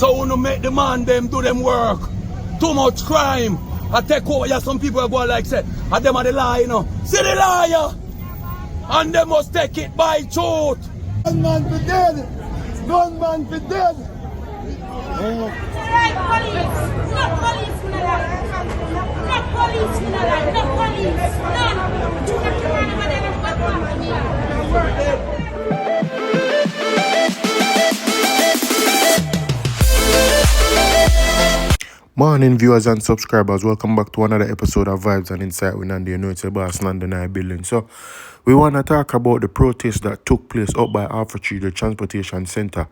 So when you make the man them do them work, too much crime. I take over, yeah, some people are going like say, and them are the lie, you know. See the liar! And they must take it by truth. Gunman for dead! Gunman for dead! Right, police! Not police, not police, not police! Morning viewers and subscribers, welcome back to another episode of Vibes and Insight with Nandi. You know it's a boss Nandi building. So we want to talk about the protest that took place up by outrage, the transportation center,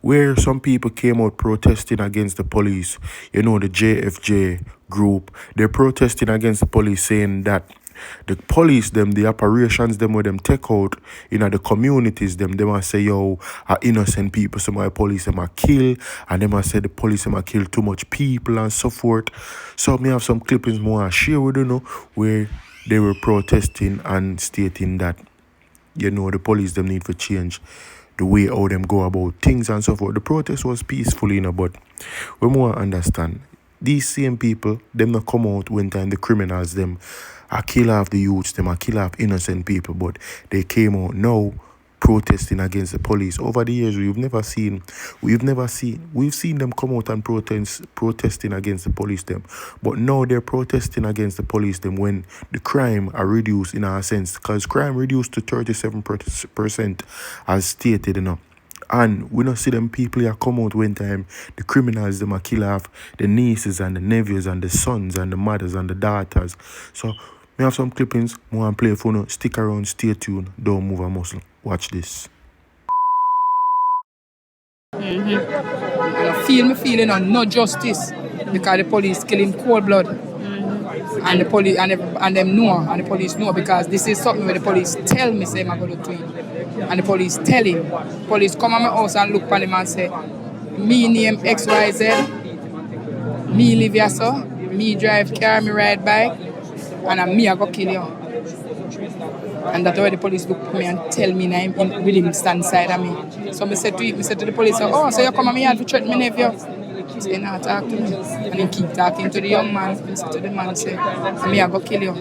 where some people came out protesting against the police. You know, the JFJ group, they're protesting against the police, saying that the police them, the operations them where them take out in the communities them, they must say yo are innocent people, some of the police them are kill, and they must say the police them are kill too much people and so forth. So me have some clippings more share with you know where they were protesting and stating that you know the police them need to change the way how them go about things and so forth. The protest was peaceful, you know, but we more understand these same people, them not come out when time the criminals them are kill off the youths, them are kill off innocent people, but they came out now protesting against the police. Over the years we've seen them come out and protesting against the police them, but now they're protesting against the police them when the crime are reduced in a sense, because crime reduced to 37% as stated, you know. And we don't see them people here come out when time the criminals them are kill off the nieces and the nephews and the sons and the mothers and the daughters. So we have some clippings, more and play for you. Stick around, stay tuned, don't move a muscle. Watch this. And I feel me feeling on no justice because the police killing cold blood. And the police and them know, and the police know, because this is something where the police tell me say I'm going to do it. And the police tell him. Police come at my house and look at him and say, me name XYZ, me live here so, me drive car, me ride bike, and me I go kill you. And that's why the police look at me and tell me now with him stand side of me. So I said to the police, oh, so you come at me and threaten me nephew? He said, nah, talk to me. And he keep talking to the young man. He said to the man, say, me I go kill you.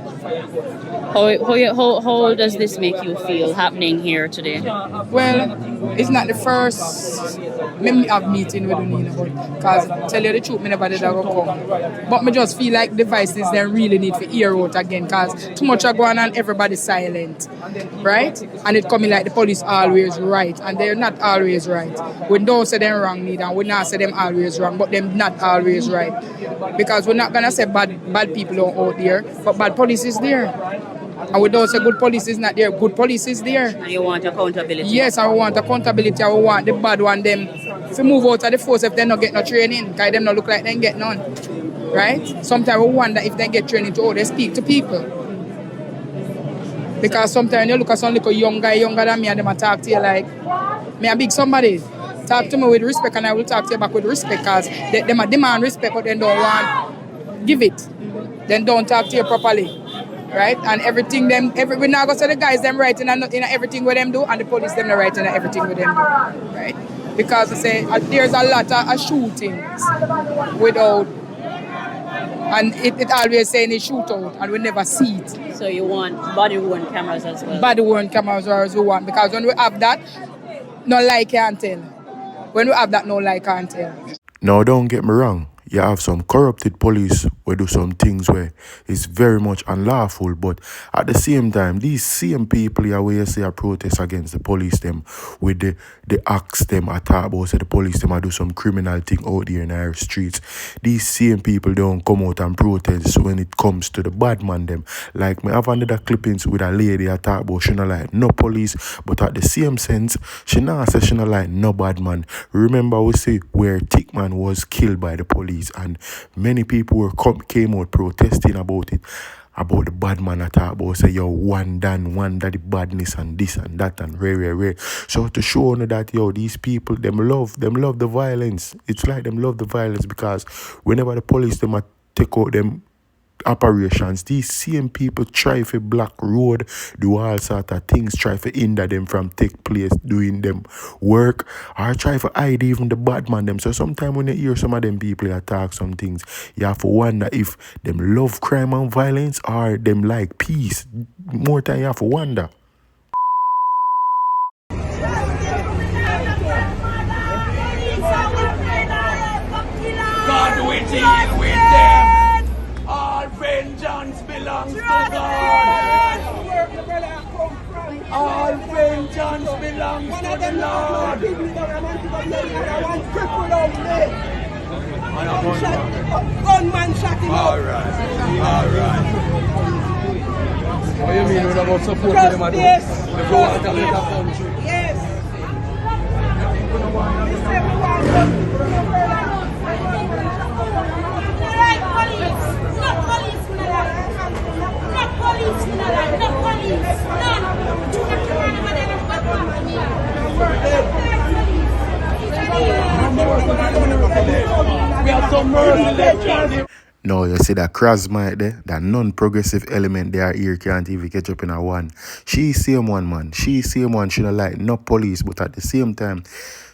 How does this make you feel happening here today? Well, it's not the first me have meeting with Unina, but because tell you the truth, me never did that go come. But me just feel like the voices they really need to hear out again, because too much are going on, everybody's silent, right? And it coming like the police always right, and they're not always right. We don't say them wrong neither, and we not say them always wrong, but them not always right. Because we're not gonna say bad people are out there, but bad police is there. And we don't say good police is not there, good police is there. And you want accountability? Yes, I want accountability. I want the bad one them to move out of the force if they not get no training, because them not look like they get none. Right? Sometimes we wonder if they get training to how they speak to people. Because sometimes you look at some little young guy, younger than me, and them talk to you like, me a big somebody. Talk to me with respect and I will talk to you back with respect, because they demand respect but they don't want give it. Then don't talk to you properly. Right? And everything we now go say the guys them right in everything with them do, and the police them not right in everything with them do. Right? Because I say there's a lot of shootings without, and it always saying it's shootout and we never see it. So you want body-worn cameras as well? Body-worn cameras as we want, because when we have that, no lie can't tell. When we have that, no lie can't tell. Now don't get me wrong. You have some corrupted police who do some things where it's very much unlawful, but at the same time, these same people here where you say a protest against the police them with the acts them attack about say the police them do some criminal thing out there in our streets. These same people don't come out and protest when it comes to the bad man them. Like me have another clippings with a lady attack about she not like no police, but at the same sense, she not say she not like no bad man. Remember we say where Tickman was killed by the police, and many people came out protesting about it, about the bad man attack, about say yo one daddy badness and this and that and rare. So to show you that yo these people them love the violence. It's like them love the violence, because whenever the police them take out them operations, these same people try to block road, do all sort of things, try to hinder them from take place doing them work, or try to hide even the bad man them. So sometimes when you hear some of them people attack some things, you have to wonder if them love crime and violence or them like peace. More time you have to wonder. God will deal with them. All vengeance belongs to God. All vengeance belongs to the Lord. Gunman shot him up. Alright. What do you mean when about supporting them at Yes. the want to make a country? Yes. Right, police. Not police, me no like. Not police, me no like. Not police. None. We have some mercy. No, you see that Krasmite there, that non-progressive element there here can't even catch up in a one. She same one, man. She same one. She not like no police, but at the same time,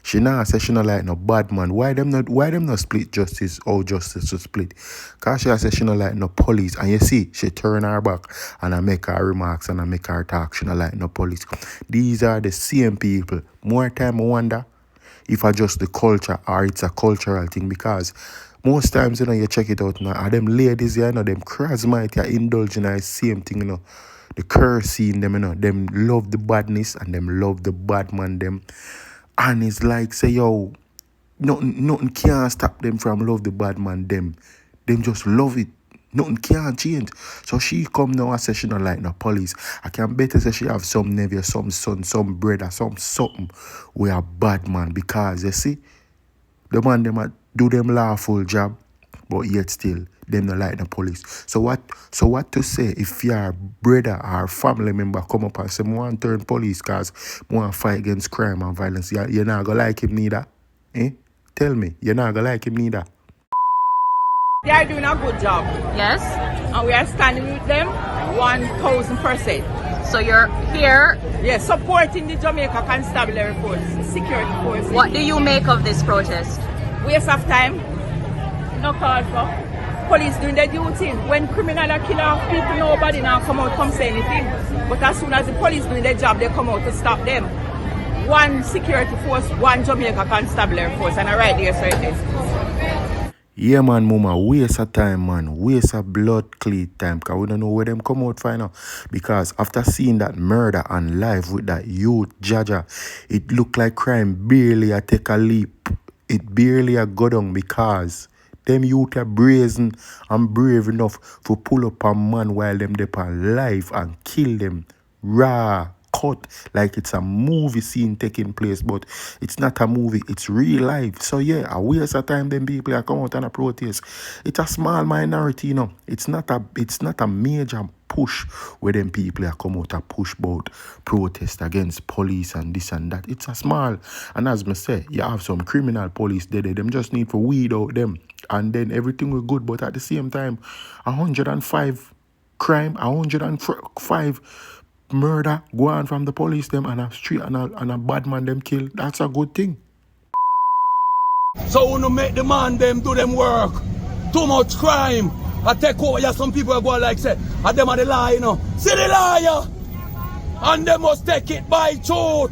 she not say she not like no bad man. Why them not split justice or justice to split? Cause she say she not like no police. And you see, she turn her back and I make her remarks and I make her talk. She not like no police. These are the same people. More time I wonder if I just the culture or it's a cultural thing, because most times, you know, you check it out now, and them ladies, you know, them Krasmite, you indulge in the same thing, you know, the cursing them, you know, them love the badness and them love the bad man, them. And it's like, say, yo, nothing can't stop them from love the bad man, them. Them just love it. Nothing can't change. So she come now and say she don't like no police. I can better say she have some nephew, some son, some brother, something we are bad man, because you see, the man them a do them lawful job, but yet still them not like the police. So what to say if your brother or family member come up and say, I want to turn police cause I want to fight against crime and violence? You're not gonna like him neither. Eh? Tell me, you're not gonna like him neither. They are doing a good job, Yes? and we are standing with them 1,000%. So you're here. Yes, supporting the Jamaica Constabulary Force, security force. What do you make of this protest? Waste of time, no cause for. Police doing their duty. When criminal are killing off people, nobody now come say anything. But as soon as the police doing their job, they come out to stop them. One security force, one Jamaica Constabulary Force, and I right there, so it is. Yeah, man, mama, waste of time, man. Waste of blood clean time, because we don't know where them come out for now. Because after seeing that murder on live with that youth, Jaja, it looked like crime barely a take a leap. It barely a go down, because them youth are brazen and brave enough to pull up a man while them dey on live and kill them raw, cut like it's a movie scene taking place, but it's not a movie, it's real life. So yeah, a waste of time them people are come out and a protest. It's a small minority, you know. It's not a major push where them people are come out and push about protest against police and this and that. It's a small, and as me say, you have some criminal police there, them just need to weed out them, and then everything will good. But at the same time, 105 crime, 105 murder go on from the police them, and a street and a bad man them kill. That's a good thing. So when you make the man them do them work, too much crime, I take over. Yeah, some people are going like say, and them are the lie, you know. See the liar, and they must take it by truth.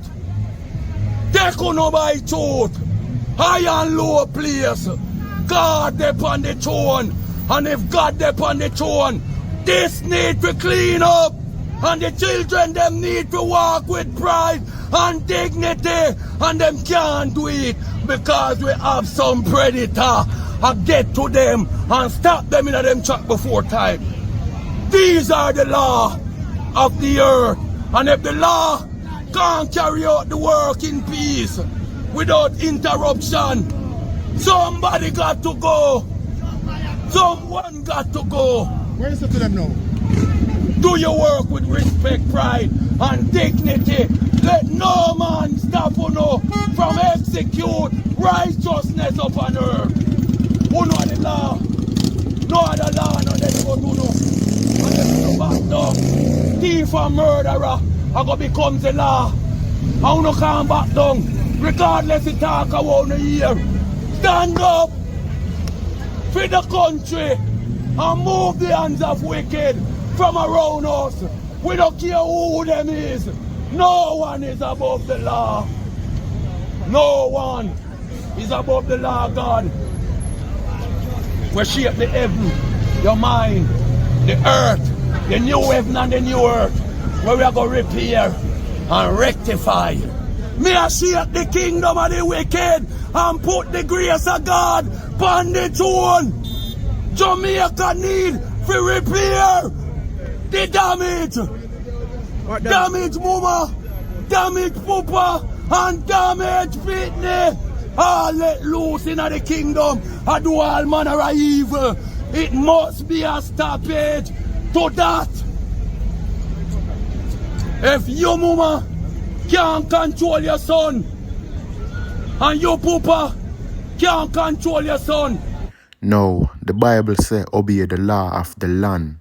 Take on by truth. High and low place. God upon the throne, and if God upon the throne, this need to clean up. And the children, them need to walk with pride and dignity. And them can't do it because we have some predator. And get to them and stop them in them track before time. These are the law of the earth. And if the law can't carry out the work in peace without interruption, somebody got to go. Someone got to go. Where is it to them now? Do your work with respect, pride, and dignity. Let no man stop you from execute righteousness upon earth. Who know the law? No other law, no they go do no. life of murderer are gonna become the law. I no come back down, regardless of talk about the year. Stand up for the country and move the hands of wicked from around us. We don't care who them is. No one is above the law. No one is above the law, God. We shape the heaven, your mind, the earth, the new heaven and the new earth, where we are going to repair and rectify. Me a shake the kingdom of the wicked and put the grace of God upon the throne. Jamaica need to repair the damage. Damage mama, damage papa, and damage Pitney. All let loose in the kingdom and do all manner of evil. It must be a stoppage to that. If your mama can't control your son and your papa can't control your son. No, the Bible says obey the law of the land.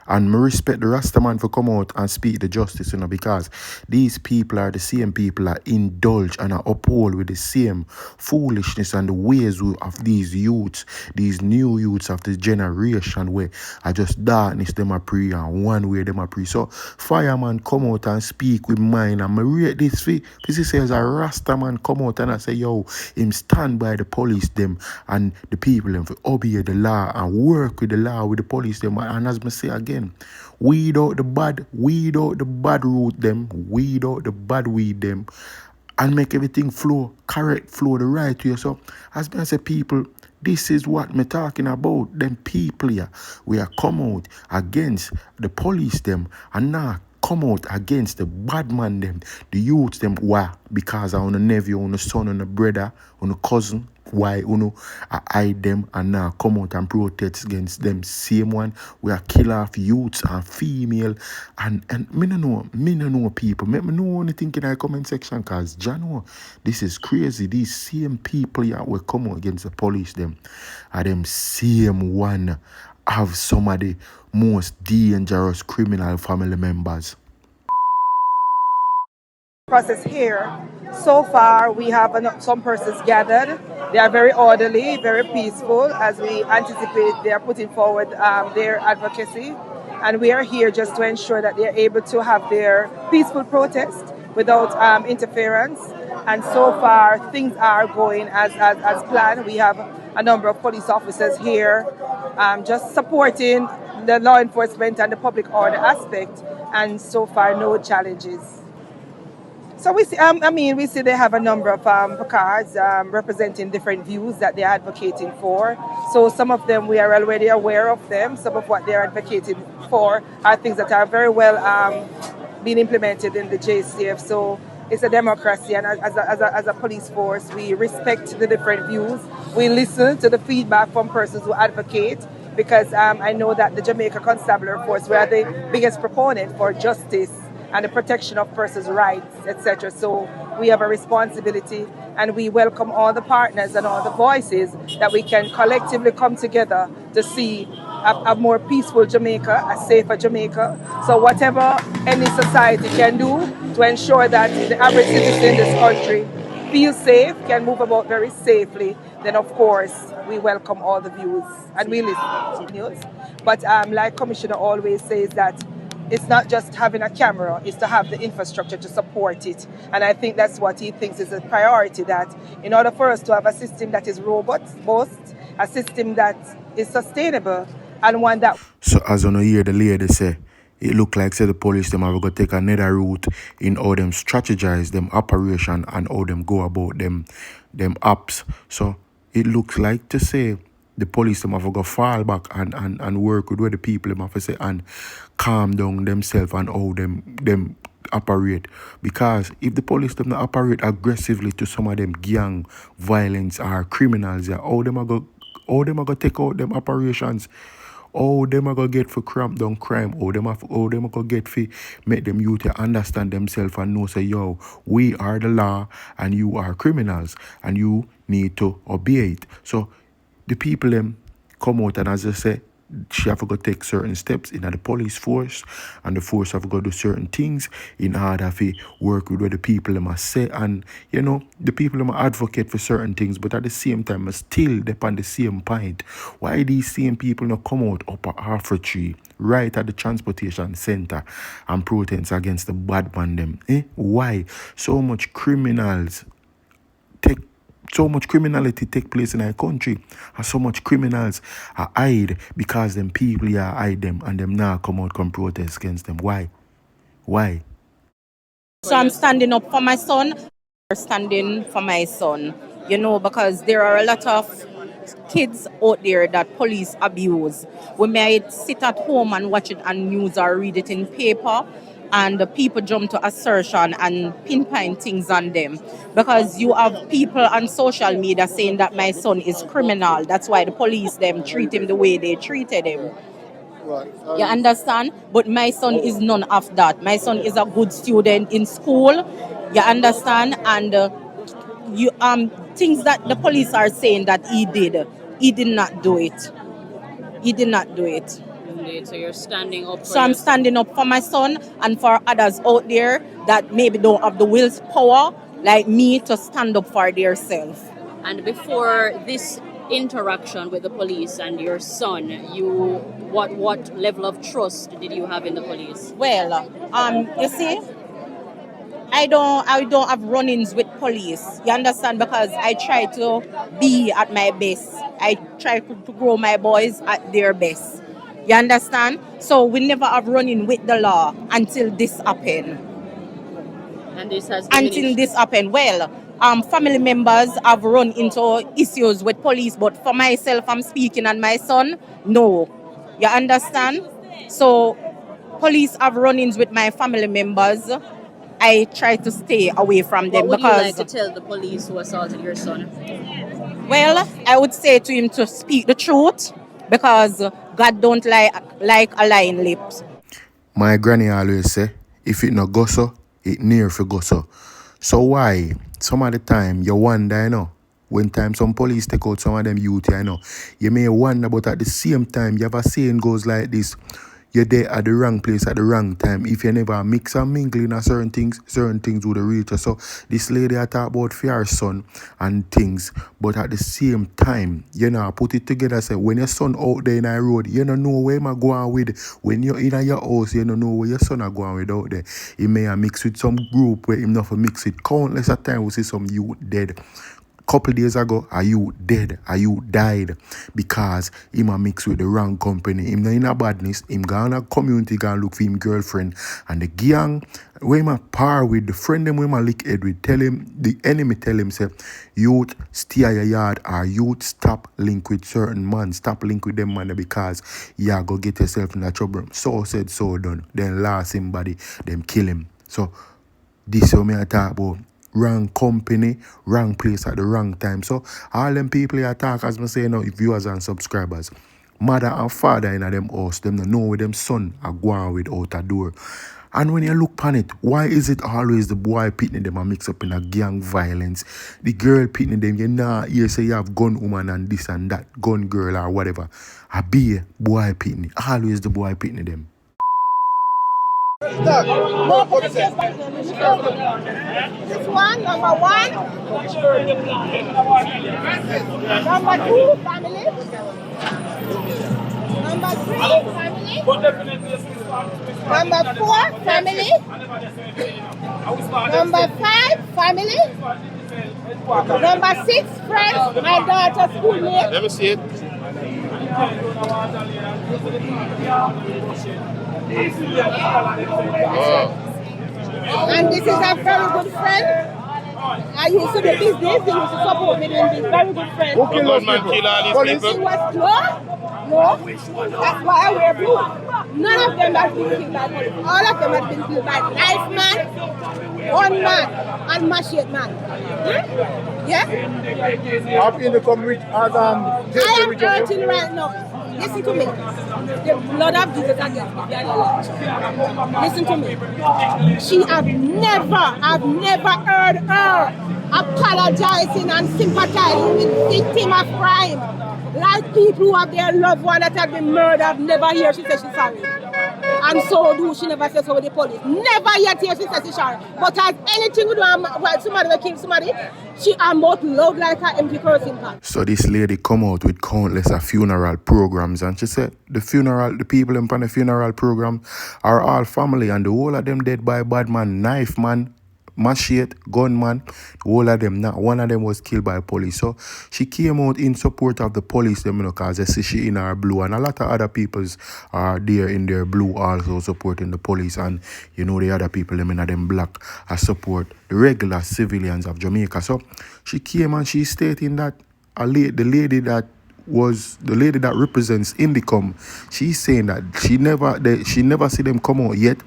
And me respect the Rastaman for come out and speak the justice, because these people are the same people that indulge and are uphold with the same foolishness and the ways of these youths, these new youths of this generation where are just darkness them a pray and one way them a pray. So fireman come out and speak with mine, and me rate this for this says a Rastaman come out and I say, yo, him stand by the police them and the people them for obey the law and work with the law with the police them. And as me say again, weed out the bad root them, weed out the bad weed them, and make everything flow, correct flow the right way. So as I say, people, this is what me talking about. Them people here, we are come out against the police them and now come out against the bad man them, the youths them. Why? Because on a nephew, on a son, on a brother, on a cousin. Why I hide them and now come out and protest against them same one. We are kill off youths and female and me no know people. Me know anything in the comment section, cause Jano, this is crazy. These same people here will come out against the police them and them same one have some of the most dangerous criminal family members. Process here. So far, we have some persons gathered. They are very orderly, very peaceful, as we anticipate they are putting forward their advocacy. And we are here just to ensure that they are able to have their peaceful protest without interference. And so far, things are going as planned. We have a number of police officers here just supporting the law enforcement and the public order aspect. And so far, no challenges. So we see, we see they have a number of placards representing different views that they're advocating for. So some of them we are already aware of them. Some of what they're advocating for are things that are very well being implemented in the JCF. So it's a democracy, and as a police force, we respect the different views. We listen to the feedback from persons who advocate, because I know that the Jamaica Constabulary Force, we are the biggest proponent for justice and the protection of persons' rights, etc. So we have a responsibility, and we welcome all the partners and all the voices that we can collectively come together to see a more peaceful Jamaica, a safer Jamaica. So whatever any society can do to ensure that the average citizen in this country feels safe, can move about very safely, then of course we welcome all the views and we listen to news. But like Commissioner always says, that it's not just having a camera, it's to have the infrastructure to support it. And I think that's what he thinks is a priority, that in order for us to have a system that is robust, a system that is sustainable, and one that... So as on hear the lady say, it look like say the police them have got to take another route in how them strategize them operation and how them go about them apps. So it looks like to say the police them have got to fall back and work with where the people them have to say and calm down themselves and how them operate. Because if the police them not operate aggressively to some of them gang violence or criminals, how them are going to take out them operations. How them are going to get for cramp down crime. How them are going to get for make them youth understand themselves and know say, yo, we are the law and you are criminals and you need to obey it. So the people them come out and, as I say, she have to go take certain steps in the police force, and the force have to go do certain things in order to work with what the people them say, and you know the people them advocate for certain things, but at the same time still depend the same point. Why these same people not come out up at Half Tree right at the transportation center and protest against the bad man them? Why so much criminality take place in our country, and so much criminals are hide because them people are hide them and them now come out come protest against them? Why? So I'm standing up for my son, standing for my son, you know, because there are a lot of kids out there that police abuse. We might sit at home and watch it on news or read it in paper, and the people jump to assertion and pinpoint things on them. Because you have people on social media saying that my son is criminal. That's why the police them treat him the way they treated him. You understand? But my son is none of that. My son is a good student in school. You understand? And things that the police are saying that he did not do it. He did not do it. Indeed. So you're standing up for So I'm standing up for my son and for others out there that maybe don't have the willpower like me to stand up for themselves. And before this interaction with the police and your son, what level of trust did you have in the police? Well, you see, I don't have run-ins with police. You understand? Because I try to be at my best. I try to grow my boys at their best. You understand? So we never have run-in with the law until this happened. And this has diminished. Until this happened. Well, family members have run into issues with police, but for myself, I'm speaking, and my son, no. You understand? So police have run-ins with my family members. I try to stay away from them. What would because you like to tell the police who assaulted your son? Well, I would say to him to speak the truth, because God don't like a lying lips. My granny always say, if it no go so, it near for go so. So why? Some of the time you wonder, you know, when time some police take out some of them youth, you know, you may wonder, but at the same time, you have a saying goes like this: you're there at the wrong place at the wrong time. If you never mix and mingle in certain things would reach you. So this lady I talk about for her son and things, but at the same time, you know, put it together. Say when your son out there in the road, you don't know where am going with. When you're in your house, you don't know where your son are going with out there. He may have mixed with some group where him not for mix with. Countless of time we see some youth dead. Couple days ago, are you dead? Are you died? Because him a mix with the wrong company. Him not in a badness. Him gone a community, gone look for him girlfriend. And the gang, when him a par with the friend them, when him a lick head with, tell him, the enemy tell him, say, youth, stay at your yard, or youth, stop link with certain man. Stop link with them man, because you go get yourself in that trouble. So said, so done. Then last him body, them kill him. So, this is what me I talk about. Wrong company, wrong place at the wrong time. So all them people here talk, as I say now, viewers and subscribers, mother and father in them house, them don't know where them son are going with out a door. And when you look upon it, why is it always the boy pitting them and mix up in a gang violence? The girl pitting them, you know, you say you have gun woman and this and that, gun girl or whatever. A be boy pitting, always the boy pitting them. Stop. This one, number one. Number two, family. Number three, family. Number four, family. Number five, family. Number six, friends, my daughter's schoolmate. Let me see it. And this is a very good friend. I used to do business, he used to support me doing this. Very good friend. Who killed those people? Police? He was no. That's why I wear blue. None of them has been killed by police. All of them have been killed by knife man, gun man, and machete man. Yeah? I've been to come with I am hurting right now. Listen to me. The blood of Jesus against me. Listen to me. I've never heard her apologizing and sympathizing with victim of crime. Like people who have their loved one that have been murdered, never hear she say she's sorry. And so do she never says so with the police. Never yet hear she says she's sorry. But as anything with somebody will kill somebody, she am both loud like an empty person pan. So this lady come out with countless of funeral programs, and she said the people in the funeral program are all family, and the whole of them dead by bad man, knife man, machete, gunman, the whole of them, not one of them was killed by police. So she came out in support of the police, them, because they see she in her blue, and a lot of other peoples are there in their blue also supporting the police, and the other people, them in them black, are support the regular civilians of Jamaica. So she came and she stating that the lady that represents Indicom, she's saying that she never see them come out yet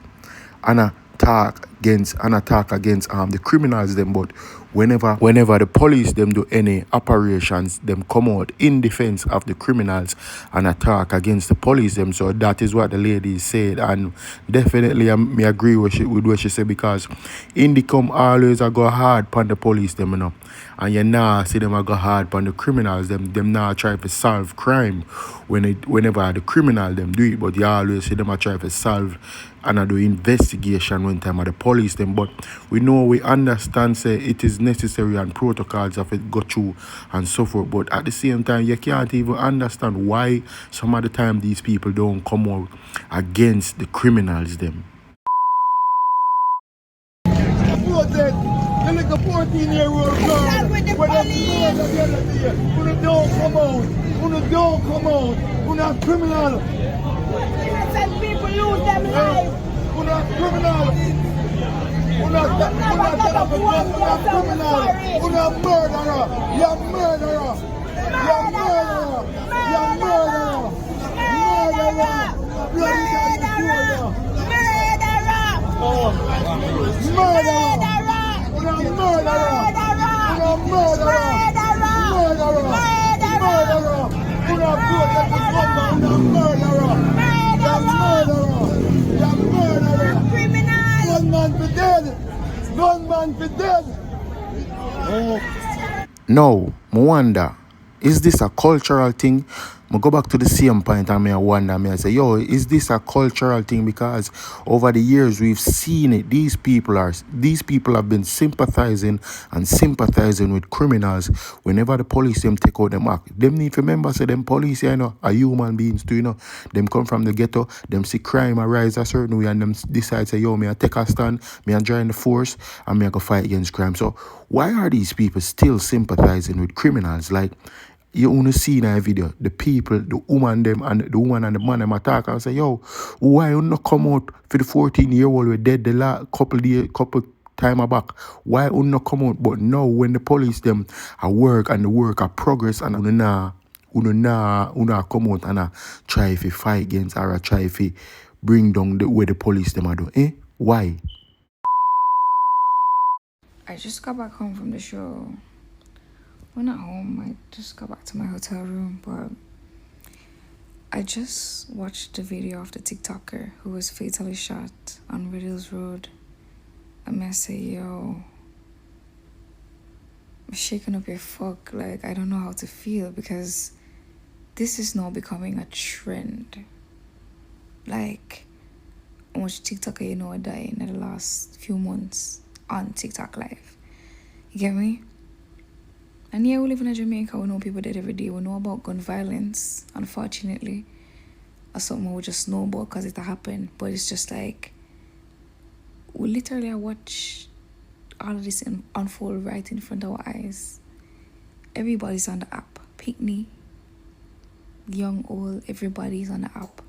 and attack against the criminals them, but whenever the police them do any operations, them come out in defense of the criminals and attack against the police them. So that is what the lady said, and definitely I agree with what she said, because Indicom always go hard upon the police them, and you now see them go hard upon the criminals them now try to solve crime whenever the criminal them do it, but you always see them try to solve and do investigation when time of the police them. But we understand say it is necessary and protocols of it go through and so forth, but at the same time you can't even understand why some of the time these people don't come out against the criminals them. You like a 14-year-old girl with a who don't come out, who not criminal. Innocent people lose them life. Who not criminal. Who not criminal. Who not murderer. You're murderer. You're murderer. You're murderer. Murderer. Murderer. Murderer. Gunman for dead. Now, I wonder, is this a cultural thing? I go back to the same point and I wonder, I say, is this a cultural thing? Because over the years we've seen it. These people have been sympathizing with criminals. Whenever the police them take out them act, them need to remember, say them police are human beings too, Them come from the ghetto, them see crime arise a certain way, and them decide, say, me I take a stand, me I join the force, and me I go fight against crime. So why are these people still sympathizing with criminals? Like, you only see in a video, the people, the woman and the man them attack and say, why you not come out for the 14-year-old who dead the last couple time back? Why you not come out? But now when the police them are work and the work are progress, and una come out and try to fight against or try to bring down the way the police them are doing. Why? I just got back home from the show. Well, not home, I just got back to my hotel room, but I just watched the video of the TikToker who was fatally shot on Riddles Road. And I say, I'm shaking up your fuck. Like, I don't know how to feel, because this is now becoming a trend. Like, how much TikToker are dying in the last few months on TikTok Live. You get me? And yeah, we live in Jamaica, we know people dead every day. We know about gun violence, unfortunately. Or something we just know about because it happened. But it's just like, we literally watch all of this unfold right in front of our eyes. Everybody's on the app. Picnic, young, old, everybody's on the app.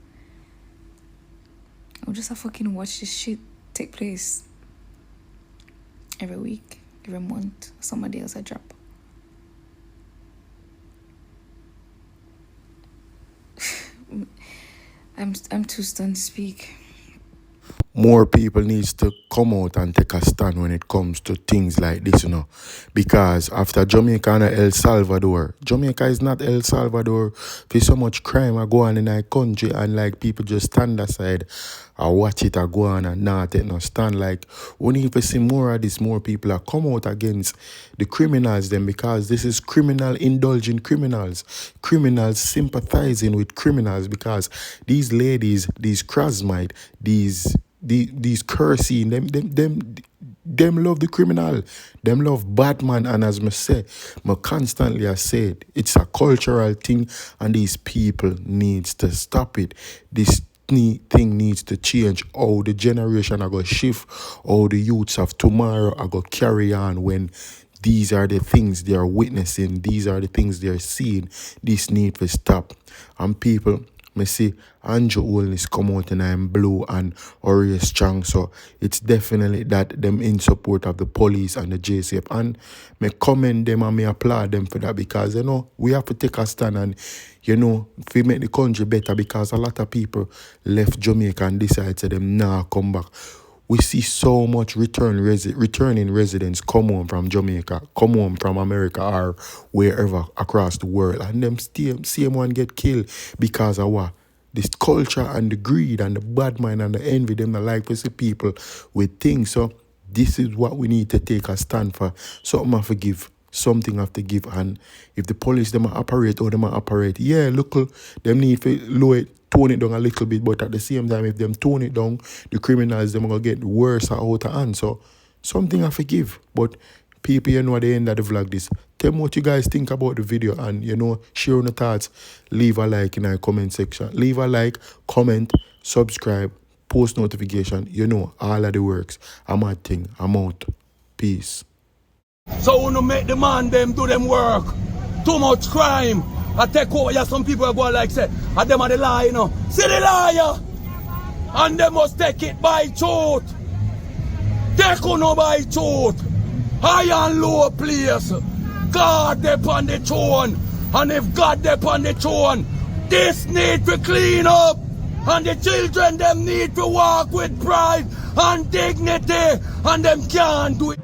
We just fucking watch this shit take place. Every week, every month, somebody else I drop. I'm too stunned to speak. more people needs to come out and take a stand when it comes to things like this, you know. Because after Jamaica and El Salvador, Jamaica is not El Salvador. There's so much crime I go on in our country and like people just stand aside or watch it or go on and not take no stand. Like we need to see more of this, more people are come out against the criminals them, because this is criminal indulging criminals. Criminals sympathizing with criminals, because these ladies, these Krasmite, these cursing, them love the criminal. Them love Batman. And as me say, me constantly I said, it's a cultural thing and these people needs to stop it. This thing needs to change. How the generation are going to shift, how the youths of tomorrow are going to carry on when these are the things they are witnessing, these are the things they are seeing. This need to stop. And people, me see Andrew Holness come out and I'm blue and Ori strong, so it's definitely that them in support of the police and the JCF, and me commend them and me applaud them for that, because you know we have to take a stand and you know we make the country better, because a lot of people left Jamaica and decide to them nah come back. We see so much returning residents come home from Jamaica, come home from America or wherever across the world, and them same one get killed because of what? This culture and the greed and the bad mind and the envy, them not like to see people with things. So this is what we need to take a stand for. Something have to give. Something have to give. And if the police them operate or them operate, yeah, look, them need to lower it, tone it down a little bit, but at the same time, if them tone it down, the criminals them gonna get worse out of hand. So something have to give. But people, you know, at the end of the vlog this, tell me what you guys think about the video, and you know, share your thoughts. Leave a like in our comment section. Leave a like, comment, subscribe, post notification. You know, all of the works. I'm out thing. I'm out. Peace. So when you make the man them do them work, too much crime, I take over. Yeah, some people are going like say, and them are the lie, you know. See the liar, and they must take it by truth. Take on by truth. High and low place. God upon the throne, and if God upon the throne, this need to clean up, and the children them need to walk with pride and dignity, and them can't do it.